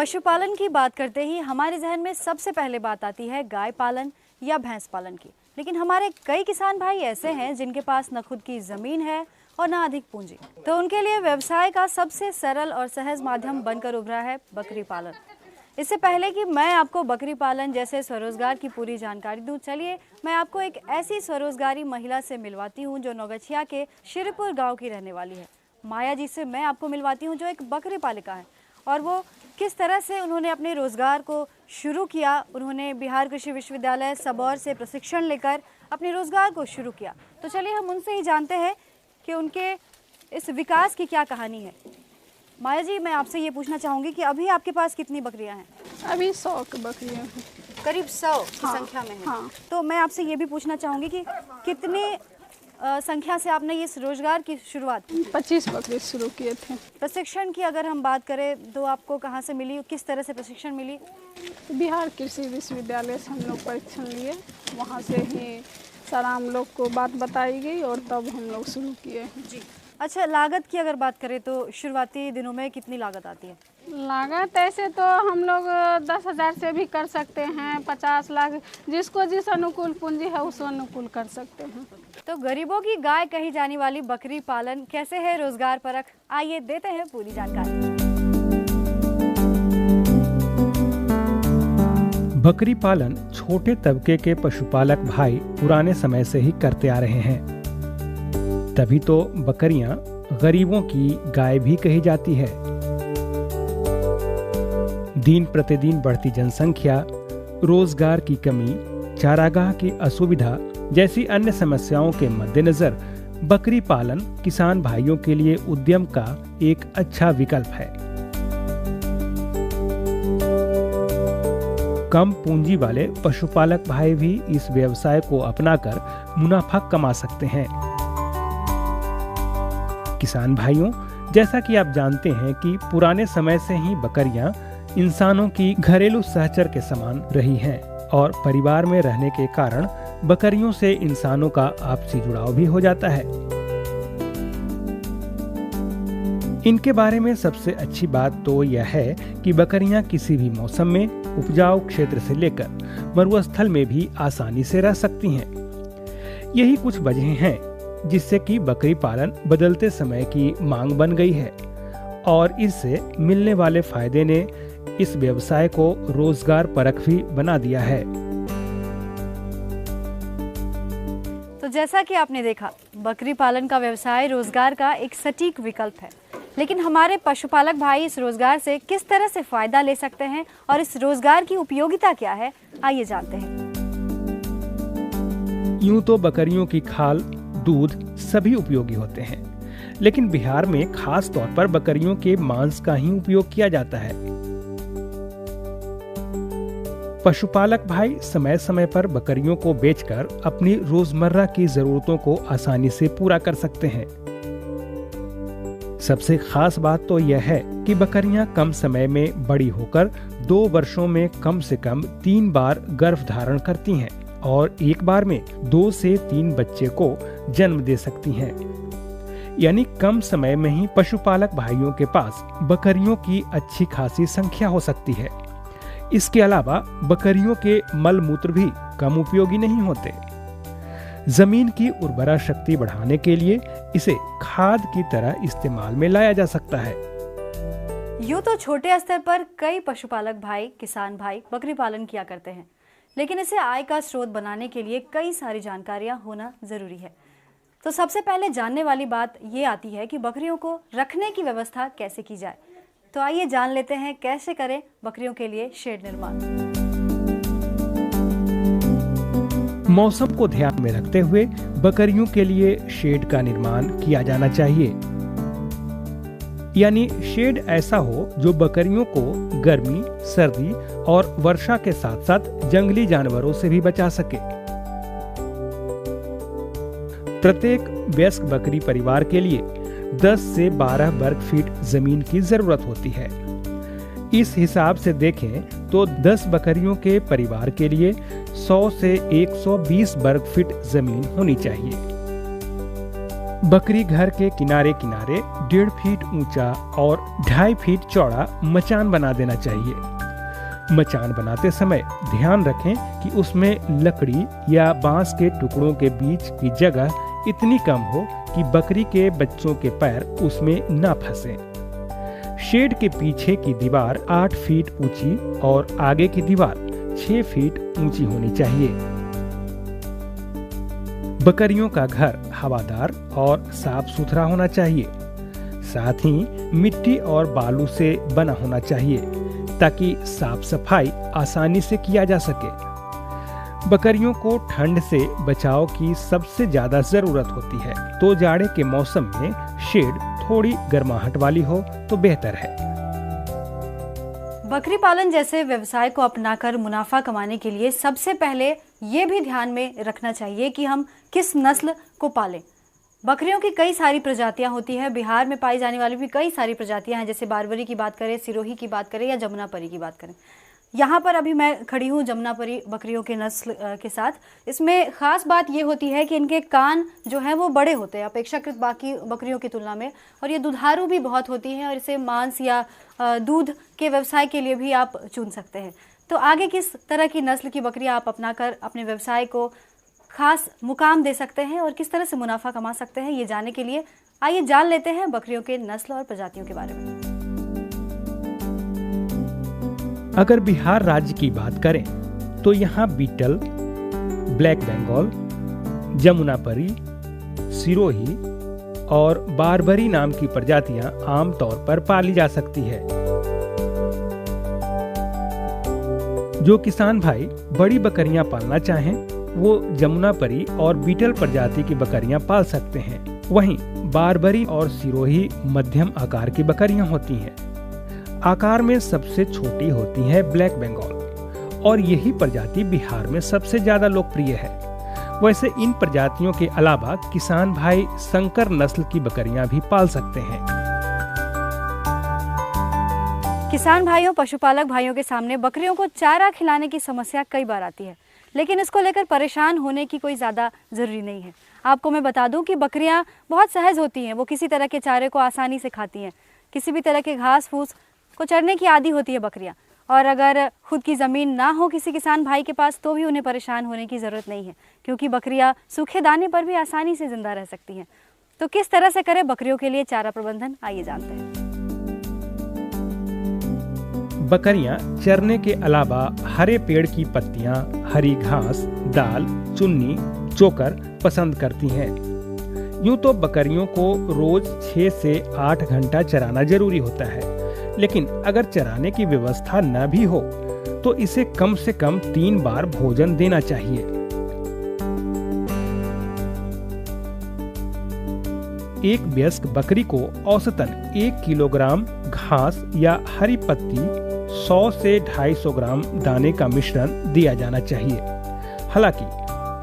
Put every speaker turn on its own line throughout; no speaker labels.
पशुपालन की बात करते ही हमारे जहन में सबसे पहले बात आती है गाय पालन या भैंस पालन की। लेकिन हमारे कई किसान भाई ऐसे हैं जिनके पास न खुद की ज़मीन है और न अधिक पूंजी, तो उनके लिए व्यवसाय का सबसे सरल और सहज माध्यम बनकर उभरा है बकरी पालन। इससे पहले कि मैं आपको बकरी पालन जैसे स्वरोजगार की पूरी जानकारी दूं, चलिए मैं आपको एक ऐसी स्वरोजगारी महिला से मिलवाती हूं जो नौगछिया के शिरपुर गांव की रहने वाली है। माया जी से मैं आपको मिलवाती हूं जो एक बकरी पालिका है और वो किस तरह से उन्होंने अपने रोजगार को शुरू किया। उन्होंने बिहार कृषि विश्वविद्यालय सबौर से प्रशिक्षण लेकर अपने रोजगार को शुरू किया। तो चलिए हम उनसे ही जानते हैं कि उनके इस विकास की क्या कहानी है। माया जी, मैं आपसे ये पूछना चाहूँगी कि अभी आपके पास कितनी बकरियां हैं?
अभी 100 बकरियां हैं,
करीब 100 की संख्या में है।
हाँ।
तो मैं आपसे ये भी पूछना चाहूँगी कि कितनी संख्या से आपने इस रोजगार की शुरुआत की?
25 बकरी शुरू किए थे।
प्रशिक्षण की अगर हम बात करें तो आपको कहाँ से मिली, किस तरह से प्रशिक्षण मिली?
बिहार कृषि विश्वविद्यालय से हम लोग परीक्षण लिए, वहाँ से ही सारा हम लोग को बात बताई गई और तब हम लोग शुरू किए हैं।
जी। अच्छा, लागत की अगर बात करें तो शुरुआती दिनों में कितनी लागत आती है?
लागत ऐसे तो हम लोग 10,000 से भी कर सकते हैं, 50 लाख, जिसको जिस अनुकूल पूंजी है उस अनुकूल कर सकते हैं।
तो गरीबों की गाय कही जाने वाली बकरी पालन कैसे है रोजगार परख, आइए देते हैं पूरी जानकारी।
बकरी पालन छोटे तबके के पशुपालक भाई पुराने समय से ही करते आ रहे हैं, तभी तो बकरियां गरीबों की गाय भी कही जाती है। दिन प्रतिदिन बढ़ती जनसंख्या, रोजगार की कमी, चारागाह की असुविधा जैसी अन्य समस्याओं के मद्देनजर बकरी पालन किसान भाइयों के लिए उद्यम का एक अच्छा विकल्प है। कम पूंजी वाले पशुपालक भाई भी इस व्यवसाय को अपनाकर मुनाफा कमा सकते हैं। किसान भाइयों, जैसा कि आप जानते हैं कि पुराने समय से ही बकरियां इंसानों की घरेलू सहचर के समान रही हैं और परिवार में रहने के कारण बकरियों से इंसानों का आपसी जुड़ाव भी हो जाता है। इनके बारे में सबसे अच्छी बात तो यह है कि बकरियां किसी भी मौसम में उपजाऊ क्षेत्र से लेकर मरुस्थल में भी आसानी से रह सकती हैं। यही कुछ वजह हैं जिससे कि बकरी पालन बदलते समय की मांग बन गई है और इससे मिलने वाले फायदे ने इस व्यवसाय को रोजगार परख भी बना दिया है।
तो जैसा कि आपने देखा, बकरी पालन का व्यवसाय रोजगार का एक सटीक विकल्प है। लेकिन हमारे पशुपालक भाई इस रोजगार से किस तरह से फायदा ले सकते हैं और इस रोजगार की उपयोगिता क्या है, आइए जानते हैं।
यूं तो बकरियों की खाल, दूध सभी उपयोगी होते हैं, लेकिन बिहार में खास तौर पर बकरियों के मांस का ही उपयोग किया जाता है। पशुपालक भाई समय समय पर बकरियों को बेचकर अपनी रोजमर्रा की जरूरतों को आसानी से पूरा कर सकते हैं। सबसे खास बात तो यह है कि बकरियां कम समय में बड़ी होकर 2 वर्षों में कम से कम 3 बार गर्भ धारण करती हैं और एक बार में 2 से 3 बच्चे को जन्म दे सकती हैं। यानी कम समय में ही पशुपालक भाइयों के पास बकरियों की अच्छी खासी संख्या हो सकती है। इसके अलावा बकरियों के मल मूत्र भी कम उपयोगी नहीं होते। जमीन की उर्वरा शक्ति बढ़ाने के लिए इसे खाद की तरह इस्तेमाल में लाया जा सकता है।
यूं तो छोटे स्तर पर कई पशुपालक भाई, किसान भाई बकरी पालन किया करते हैं, लेकिन इसे आय का स्रोत बनाने के लिए कई सारी जानकारियां होना जरूरी है। तो सबसे पहले जानने वाली बात ये आती है कि बकरियों को रखने की व्यवस्था कैसे की जाए। तो आइए जान लेते हैं कैसे करें बकरियों के लिए शेड निर्माण।
मौसम को ध्यान में रखते हुए बकरियों के लिए शेड का निर्माण किया जाना चाहिए। यानी शेड ऐसा हो जो बकरियों को गर्मी, सर्दी और वर्षा के साथ साथ जंगली जानवरों से भी बचा सके। प्रत्येक वयस्क बकरी परिवार के लिए 10 से 12 वर्ग फीट जमीन की जरूरत होती है। इस हिसाब से देखें तो 10 बकरियों के परिवार के लिए 100 से 120 वर्ग फीट जमीन होनी चाहिए। बकरी घर के किनारे किनारे 1.5 फीट ऊंचा और 2.5 फीट चौड़ा मचान बना देना चाहिए। मचान बनाते समय ध्यान रखें कि उसमें लकड़ी या बांस के टुकड़ों के बीच की जगह इतनी कम हो कि बकरी के बच्चों के पैर उसमें न फंसे। शेड के पीछे की दीवार 8 फीट ऊंची और आगे की दीवार 6 फीट ऊंची होनी चाहिए। बकरियों का घर हवादार और साफ सुथरा होना चाहिए। साथ ही मिट्टी और बालू से बना होना चाहिए ताकि साफ सफाई आसानी से किया जा सके। बकरियों को ठंड से बचाव की सबसे ज्यादा जरूरत होती है, तो जाड़े के मौसम में शेड थोड़ी गर्माहट वाली हो तो बेहतर है।
बकरी पालन जैसे व्यवसाय को अपनाकर मुनाफा कमाने के लिए सबसे पहले ये भी ध्यान में रखना चाहिए कि हम किस नस्ल को पालें। बकरियों की कई सारी प्रजातियां होती है। बिहार में पाई जाने वाली भी कई सारी प्रजातियां हैं, जैसे बारबरी की बात करें, सिरोही की बात करें या जमुनापरी की बात करें। यहाँ पर अभी मैं खड़ी हूँ जमुनापरी बकरियों के नस्ल के साथ। इसमें ख़ास बात ये होती है कि इनके कान जो हैं वो बड़े होते हैं अपेक्षाकृत बाकी बकरियों की तुलना में, और ये दुधारू भी बहुत होती हैं और इसे मांस या दूध के व्यवसाय के लिए भी आप चुन सकते हैं। तो आगे किस तरह की नस्ल की बकरियाँ आप अपनाकर अपने व्यवसाय को खास मुकाम दे सकते हैं और किस तरह से मुनाफा कमा सकते हैं, ये जानने के लिए आइए जान लेते हैं बकरियों के नस्ल और प्रजातियों के बारे में।
अगर बिहार राज्य की बात करें तो यहाँ बीटल, ब्लैक बंगाल, जमुनापरी, सिरोही और बारबरी नाम की प्रजातियां आमतौर पर पाली जा सकती है। जो किसान भाई बड़ी बकरियां पालना चाहें, वो जमुनापरी और बीटल प्रजाति की बकरियां पाल सकते हैं। वहीं बारबरी और सिरोही मध्यम आकार की बकरियां होती हैं। आकार में सबसे छोटी होती है ब्लैक बंगाल और यही प्रजाति बिहार में सबसे ज्यादा लोकप्रिय है। वैसे इन प्रजातियों के अलावा किसान भाई संकर नस्ल की बकरियां भी पाल सकते हैं।
किसान भाइयों, पशुपालक भाइयों के सामने बकरियों को चारा खिलाने की समस्या कई बार आती है, लेकिन इसको लेकर परेशान होने की कोई ज़्यादा ज़रूरी नहीं है। आपको मैं बता दूं कि बकरियां बहुत सहज होती हैं, वो किसी तरह के चारे को आसानी से खाती हैं। किसी भी तरह के घास फूस को चरने की आदी होती है बकरियां, और अगर खुद की ज़मीन ना हो किसी किसान भाई के पास तो भी उन्हें परेशान होने की ज़रूरत नहीं है, क्योंकि बकरियां सूखे दाने पर भी आसानी से ज़िंदा रह सकती हैं। तो किस तरह से करें बकरियों के लिए चारा प्रबंधन, आइए जानते हैं।
बकरियां चरने के अलावा हरे पेड़ की पत्तियां, हरी घास, दाल, चुन्नी, चोकर पसंद करती हैं। यूं तो बकरियों को रोज 6 से 8 घंटा चराना जरूरी होता है, लेकिन अगर चराने की व्यवस्था न भी हो तो इसे कम से कम 3 बार भोजन देना चाहिए। एक वयस्क बकरी को औसतन 1 किलोग्राम घास या हरी पत्ती 100 से 250 ग्राम दाने का मिश्रण दिया जाना चाहिए। हालांकि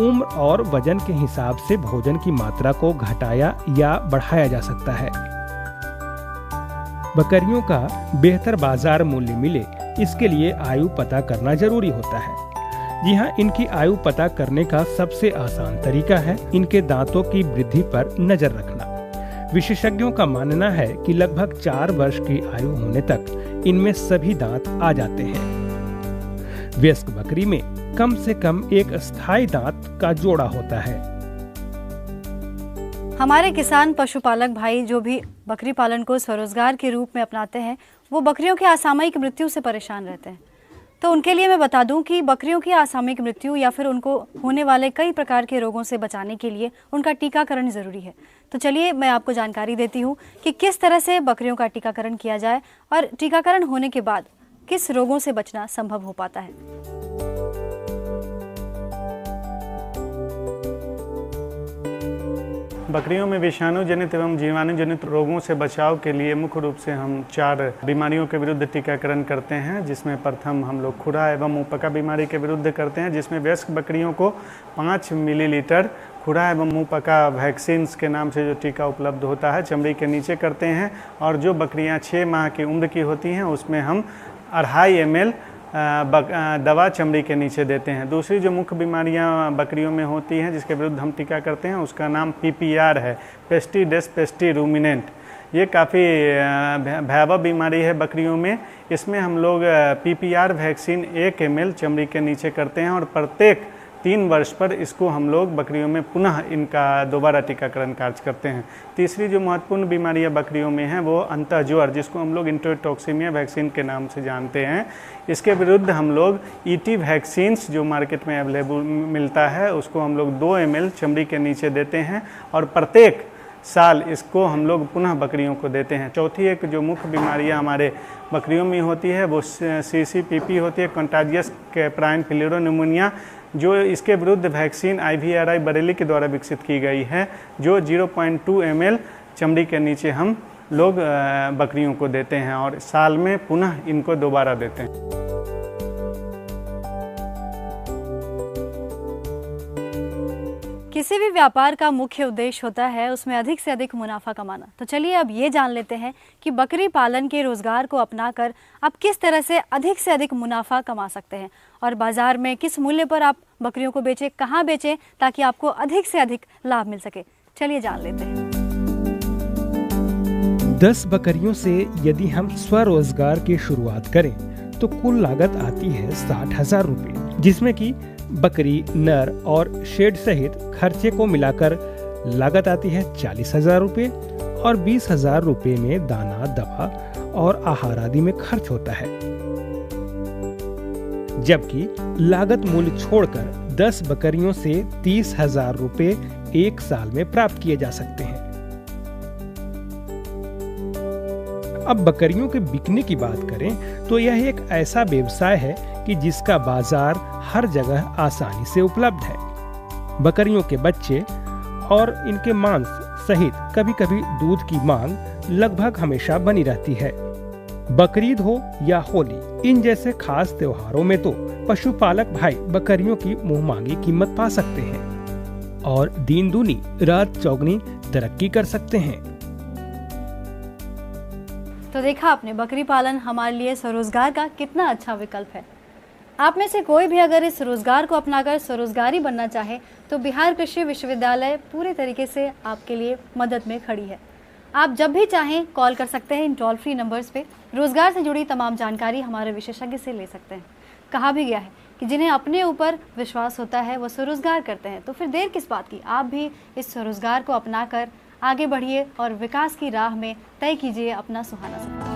उम्र और वजन के हिसाब से भोजन की मात्रा को घटाया या बढ़ाया जा सकता है। बकरियों का बेहतर बाजार मूल्य मिले, इसके लिए आयु पता करना जरूरी होता है। जी हाँ, इनकी आयु पता करने का सबसे आसान तरीका है इनके दांतों की वृद्धि पर नजर रखना। विशेषज्ञों का मानना है कि लगभग 4 वर्ष की आयु होने तक इनमें सभी दांत आ जाते हैं। वयस्क बकरी में कम से कम एक स्थायी दांत का जोड़ा होता है।
हमारे किसान पशुपालक भाई जो भी बकरी पालन को स्वरोजगार के रूप में अपनाते हैं, वो बकरियों की असामयिक मृत्यु से परेशान रहते हैं। तो उनके लिए मैं बता दूं कि बकरियों की असामयिक मृत्यु या फिर उनको होने वाले कई प्रकार के रोगों से बचाने के लिए उनका टीकाकरण ज़रूरी है। तो चलिए मैं आपको जानकारी देती हूँ कि किस तरह से बकरियों का टीकाकरण किया जाए और टीकाकरण होने के बाद किस रोगों से बचना संभव हो पाता है।
बकरियों में विषाणु जनित एवं जीवाणु जनित रोगों से बचाव के लिए मुख्य रूप से हम 4 बीमारियों के विरुद्ध टीकाकरण करते हैं, जिसमें प्रथम हम लोग खुरा एवं मुंहपका बीमारी के विरुद्ध करते हैं, जिसमें वयस्क बकरियों को 5 मिलीलीटर खुरा एवं मुंहपका वैक्सीन्स के नाम से जो टीका उपलब्ध होता है चमड़ी के नीचे करते हैं। और जो बकरियां 6 माह की उम्र की होती हैं उसमें हम 2.5 ml दवा चमड़ी के नीचे देते हैं। दूसरी जो मुख्य बीमारियां बकरियों में होती हैं जिसके विरुद्ध हम टीका करते हैं उसका नाम PPR है, पेस्टिडेस पेस्टी रूमिनेंट। ये काफ़ी भयावह बीमारी है बकरियों में। इसमें हम लोग PPR वैक्सीन 1 ml चमड़ी के नीचे करते हैं और प्रत्येक 3 वर्ष पर इसको हम लोग बकरियों में पुनः इनका दोबारा टीकाकरण कार्य करते हैं। तीसरी जो महत्वपूर्ण बीमारियां बकरियों में हैं वो अंतःज्वर, जिसको हम लोग इंट्रोटॉक्सीमिया वैक्सीन के नाम से जानते हैं। इसके विरुद्ध हम लोग ET वैक्सीन्स जो मार्केट में अवेलेबल मिलता है उसको हम लोग 2 ml चमड़ी के नीचे देते हैं और प्रत्येक साल इसको हम लोग पुनः बकरियों को देते हैं। चौथी एक जो मुख्य बीमारियां हमारे बकरियों में होती है वो CCPP होती है, कंटाजियस कैप्राइन फिलेरोनिमोनिया, जो इसके विरुद्ध वैक्सीन IVRI बरेली के द्वारा विकसित की गई है, जो 0.2 ml चमड़ी के नीचे हम लोग बकरियों को देते हैं और साल में पुनः इनको दोबारा देते हैं।
किसी भी व्यापार का मुख्य उद्देश्य होता है उसमें अधिक से अधिक मुनाफा कमाना। तो चलिए अब ये जान लेते हैं कि बकरी पालन के रोजगार को अपनाकर आप किस तरह से अधिक मुनाफा कमा सकते हैं और बाजार में किस मूल्य पर आप बकरियों को बेचें, कहाँ बेचें ताकि आपको अधिक से अधिक लाभ मिल सके। चलिए जान लेते हैं।
10 बकरियों से यदि हम स्वरोजगार की शुरुआत करें तो कुल लागत आती है 60,000 रुपये, जिसमें कि बकरी, नर और शेड सहित खर्चे को मिलाकर लागत आती है 40,000 रुपये और 20,000 रुपये में दाना, दवा और आहार आदि में खर्च होता है। जबकि लागत मूल्य छोड़कर 10 बकरियों से 30,000 रुपये एक साल में प्राप्त किए जा सकते हैं। अब बकरियों के बिकने की बात करें तो यह एक ऐसा व्यवसाय है कि जिसका बाजार हर जगह आसानी से उपलब्ध है। बकरियों के बच्चे और इनके मांस सहित कभी कभी दूध की मांग लगभग हमेशा बनी रहती है। बकरीद हो या होली, इन जैसे खास त्योहारों में तो पशुपालक भाई बकरियों की मुंह मांगी कीमत पा सकते हैं और दिन दूनी रात चौगनी तरक्की कर सकते हैं।
तो देखा आपने, बकरी पालन हमारे लिए स्वरोजगार का कितना अच्छा विकल्प है। आप में से कोई भी अगर इस रोजगार को अपनाकर स्वरोजगारी बनना चाहे तो बिहार कृषि विश्वविद्यालय पूरे तरीके से आपके लिए मदद में खड़ी है। आप जब भी चाहें कॉल कर सकते हैं इन टोल फ्री नंबर्स पे। रोजगार से जुड़ी तमाम जानकारी हमारे विशेषज्ञ से ले सकते हैं। कहा भी गया है कि जिन्हें अपने ऊपर विश्वास होता है वो स्वरोजगार करते हैं, तो फिर देर किस बात की। आप भी इस स्वरोजगार को अपनाकर आगे बढ़िए और विकास की राह में तय कीजिए अपना सुहाना सफर।